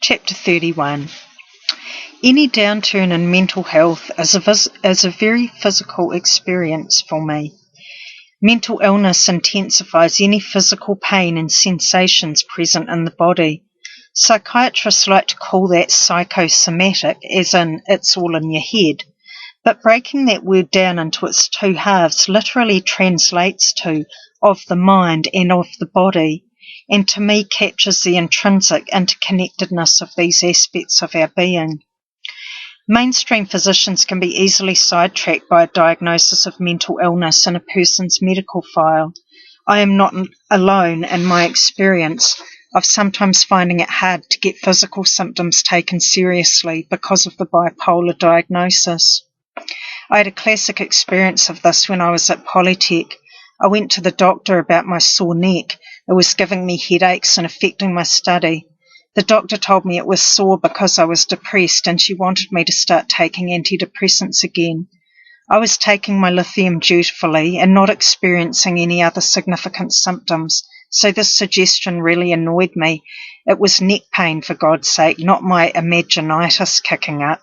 Chapter 31. Any downturn in mental health is a very physical experience for me. Mental illness intensifies any physical pain and sensations present in the body. Psychiatrists like to call that psychosomatic, as in it's all in your head. But breaking that word down into its two halves literally translates to of the mind and of the body, and to me captures the intrinsic interconnectedness of these aspects of our being. Mainstream physicians can be easily sidetracked by a diagnosis of mental illness in a person's medical file. I am not alone in my experience of sometimes finding it hard to get physical symptoms taken seriously because of the bipolar diagnosis. I had a classic experience of this when I was at Polytech. I went to the doctor about my sore neck. It was giving me headaches and affecting my study. The doctor told me it was sore because I was depressed and she wanted me to start taking antidepressants again. I was taking my lithium dutifully and not experiencing any other significant symptoms, so this suggestion really annoyed me. It was neck pain, for God's sake, not my imaginitis kicking up.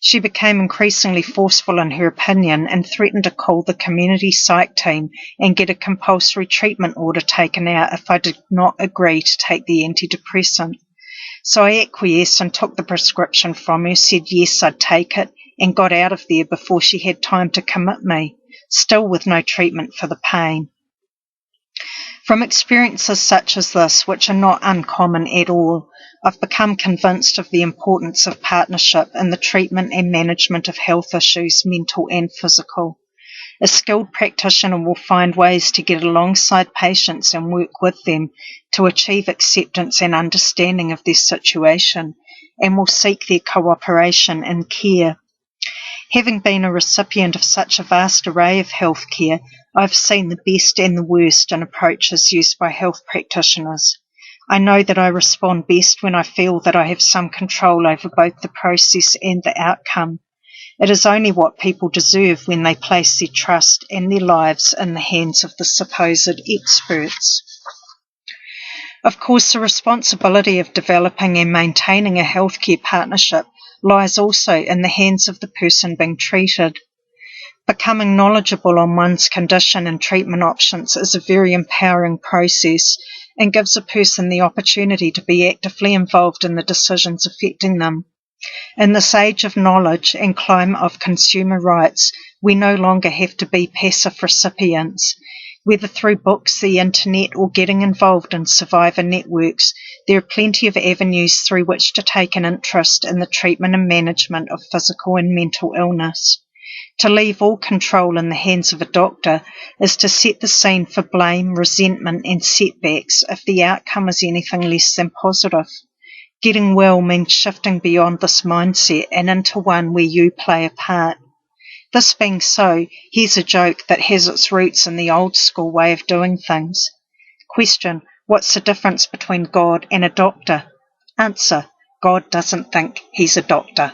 She became increasingly forceful in her opinion and threatened to call the community psych team and get a compulsory treatment order taken out if I did not agree to take the antidepressant. So I acquiesced and took the prescription from her, said yes, I'd take it, and got out of there before she had time to commit me, still with no treatment for the pain. From experiences such as this, which are not uncommon at all, I've become convinced of the importance of partnership in the treatment and management of health issues, mental and physical. A skilled practitioner will find ways to get alongside patients and work with them to achieve acceptance and understanding of their situation, and will seek their cooperation and care. Having been a recipient of such a vast array of healthcare, I've seen the best and the worst in approaches used by health practitioners. I know that I respond best when I feel that I have some control over both the process and the outcome. It is only what people deserve when they place their trust and their lives in the hands of the supposed experts. Of course, the responsibility of developing and maintaining a healthcare partnership lies also in the hands of the person being treated. Becoming knowledgeable on one's condition and treatment options is a very empowering process and gives a person the opportunity to be actively involved in the decisions affecting them. In this age of knowledge and climate of consumer rights, we no longer have to be passive recipients. Whether through books, the internet, or getting involved in survivor networks, there are plenty of avenues through which to take an interest in the treatment and management of physical and mental illness. To leave all control in the hands of a doctor is to set the scene for blame, resentment and setbacks if the outcome is anything less than positive. Getting well means shifting beyond this mindset and into one where you play a part. This being so, here's a joke that has its roots in the old school way of doing things. Question: what's the difference between God and a doctor? Answer: God doesn't think he's a doctor.